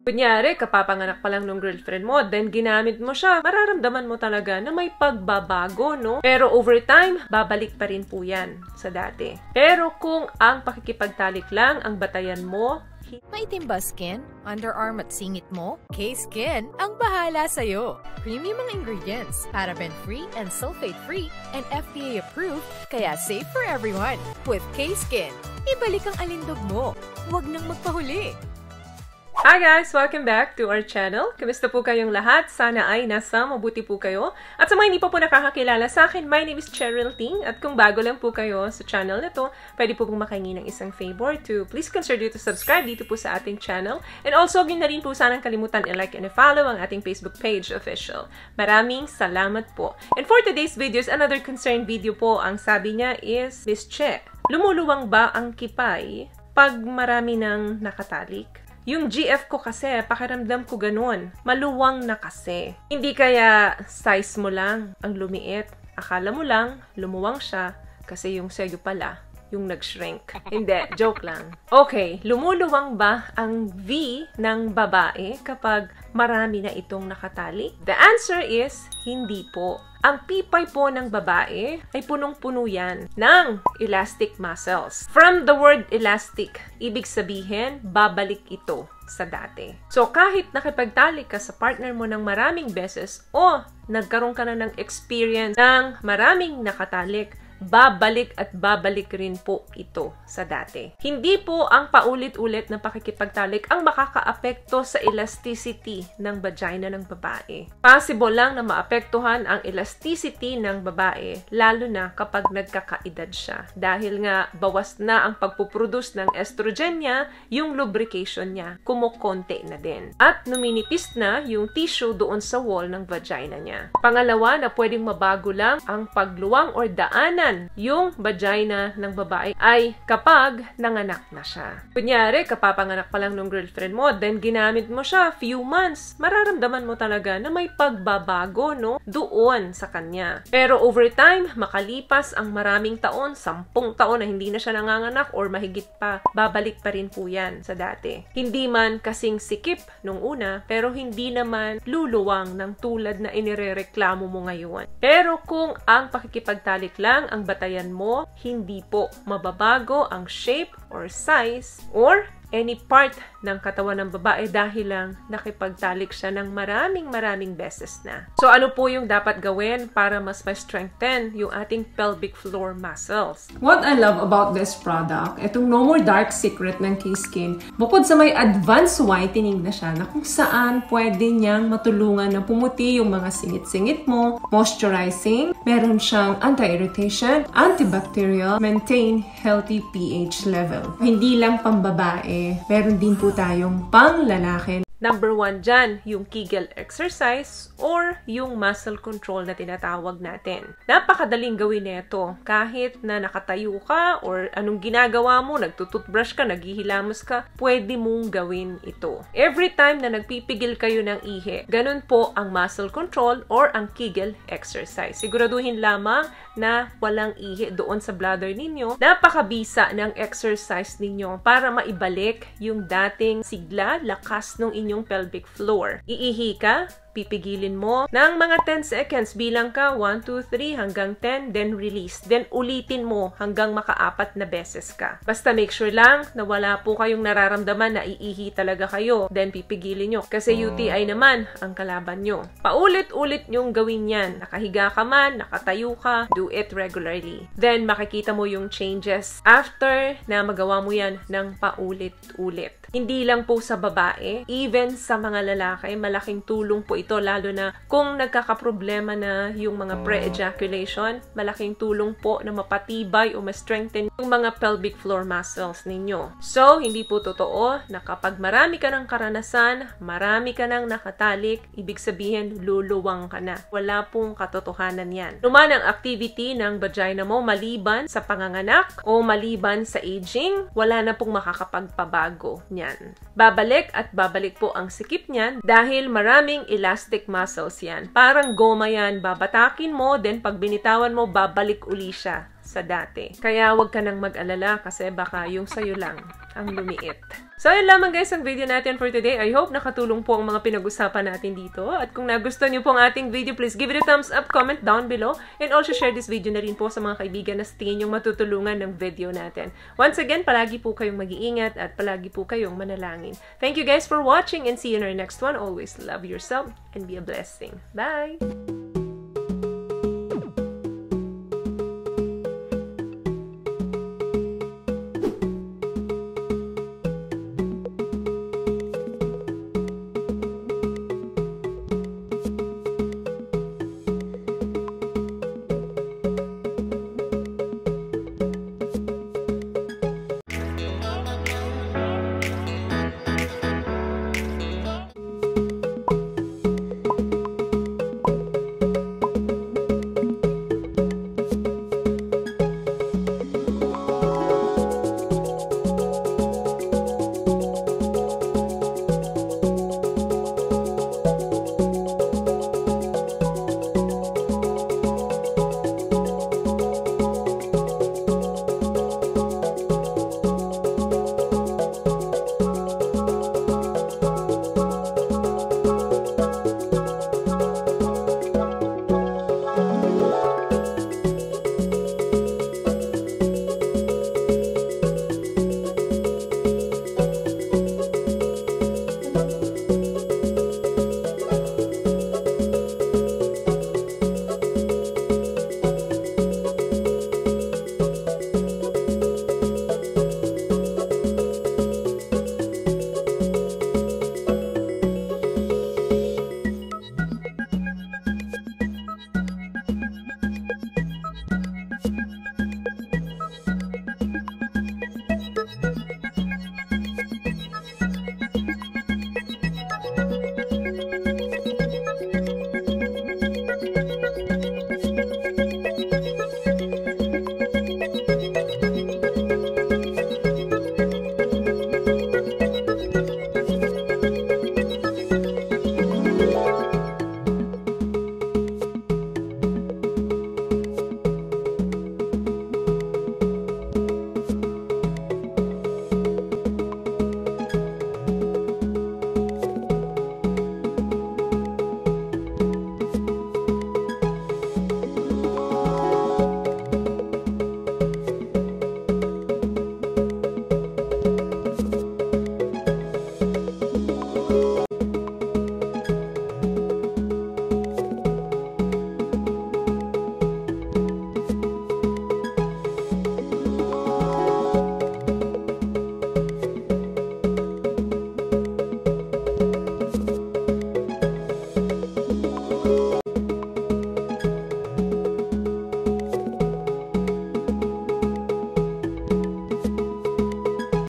Kunyari, kapapanganak pa lang ng girlfriend mo, then ginamit mo siya, mararamdaman mo talaga na may pagbabago, no? Pero over time, babalik pa rin po yan sa dati. Pero kung ang pakikipagtalik lang ang batayan mo, maitim ba skin, underarm at singit mo? K-Skin ang bahala sa'yo. Premium ang ingredients, paraben-free and sulfate-free, and FDA approved, kaya safe for everyone. With K-Skin, ibalik ang alindog mo. Huwag nang magpahuli. Hi guys! Welcome back to our channel. Kamusta po kayong lahat? Sana ay nasa mabuti po kayo. At sa mga hindi pa po nakakakilala sa akin, my name is Cheryl Ting. At kung bago lang po kayo sa channel na to, pwede po pong makahingi ng isang favor to please consider to subscribe dito po sa ating channel. And also, huwag na rin po sanang kalimutan i-like and i-follow ang ating Facebook page official. Maraming salamat po. And for today's video is another concern video po. Ang sabi niya is, Miss Che, lumuluwang ba ang kipay pag marami ng nakatalik? Yung GF ko kasi, pakiramdam ko ganun. Maluwang na kasi. Hindi kaya size mo lang ang lumiit. Akala mo lang, lumuwang siya kasi yung sa'yo pala, yung nag-shrink. Hindi, joke lang. Okay, lumuluwang ba ang V ng babae kapag marami na itong nakatali? The answer is, hindi po. Ang pipay po ng babae ay punong-puno yan ng elastic muscles. From the word elastic, ibig sabihin, babalik ito sa dati. So, kahit nakipagtalik ka sa partner mo ng maraming beses o nagkaroon ka na ng experience ng maraming nakatalik, babalik at babalik rin po ito sa dati. Hindi po ang paulit-ulit na pakikipagtalik ang makakaapekto sa elasticity ng vagina ng babae. Possible lang na maapektuhan ang elasticity ng babae, lalo na kapag nagkakaedad siya. Dahil nga bawas na ang pagpuproduce ng estrogen niya, yung lubrication niya kumukonti na din. At numinipis na yung tissue doon sa wall ng vagina niya. Pangalawa na pwedeng mabago lang ang pagluwang or daanan yung vagina ng babae ay kapag nanganak na siya. Kunyari, kapapanganak pa lang ng girlfriend mo, then ginamit mo siya few months, mararamdaman mo talaga na may pagbabago, no? Doon sa kanya. Pero over time, makalipas ang maraming taon, 10 taon na hindi na siya nanganganak or mahigit pa, babalik pa rin po yan sa dati. Hindi man kasing sikip nung una, pero hindi naman luluwang ng tulad na inirereklamo mo ngayon. Pero kung ang pakikipagtalik lang ang batayan mo, hindi po mababago ang shape or size or any part ng katawan ng babae dahil lang nakipagtalik siya ng maraming beses na. So, ano po yung dapat gawin para mas ma-strengthen yung ating pelvic floor muscles? What I love about this product, itong No More Dark Secret ng K-Skin, bukod sa may advanced whitening na siya na kung saan pwede niyang matulungan na pumuti yung mga singit-singit mo, moisturizing, meron siyang anti-irritation, antibacterial, maintain healthy pH level. Hindi lang pambabae, meron din po tayong pang-lalaki. Number 1 dyan, yung Kegel exercise or yung muscle control na tinatawag natin. Napakadaling gawin nito. Kahit na nakatayo ka or anong ginagawa mo, nagtututbrush ka, naghihilamos ka, pwede mong gawin ito. Every time na nagpipigil kayo ng ihi, ganun po ang muscle control or ang Kegel exercise. Siguraduhin lamang na walang ihi doon sa bladder ninyo. Napakabisa ng exercise ninyo para maibalik yung dating sigla, lakas ng inyong pelvic floor. Iihi ka, pipigilin mo ng mga 10 seconds. Bilang ka, 1, 2, 3 hanggang 10, then release. Then ulitin mo hanggang maka-4 na beses ka. Basta make sure lang na wala po kayong nararamdaman na iihi talaga kayo. Then pipigilin nyo. Kasi UTI naman ang kalaban nyo. Paulit-ulit nyong gawin yan. Nakahiga ka man, nakatayo ka, do it regularly. Then makikita mo yung changes after na magawa mo yan ng paulit-ulit. Hindi lang po sa babae, even sa mga lalaki, malaking tulong po ito, lalo na kung nagkakaproblema na yung mga pre-ejaculation, malaking tulong po na mapatibay o ma-strengthen yung mga pelvic floor muscles ninyo. So, hindi po totoo na kapag marami ka ng karanasan, marami ka ng nakatalik, ibig sabihin, luluwang ka na. Wala pong katotohanan yan. Numan ang activity ng vagina mo maliban sa panganganak o maliban sa aging, wala na pong makakapagpabago niyan. Babalik at babalik po ang sikip niyan dahil maraming elastic muscles yan. Parang goma yan, babatakin mo, then pag binitawan mo, babalik uli siya sa dati. Kaya huwag ka nang mag-alala kasi baka yung sa'yo lang ang lumiit. So, yun lamang guys ang video natin for today. I hope nakatulong po ang mga pinag-usapan natin dito. At kung nagustuhan niyo po ang ating video, please give it a thumbs up, comment down below, and also share this video na rin po sa mga kaibigan na sa tingin yung matutulungan ng video natin. Once again, palagi po kayong mag-iingat at palagi po kayong manalangin. Thank you guys for watching and see you in our next one. Always love yourself and be a blessing. Bye!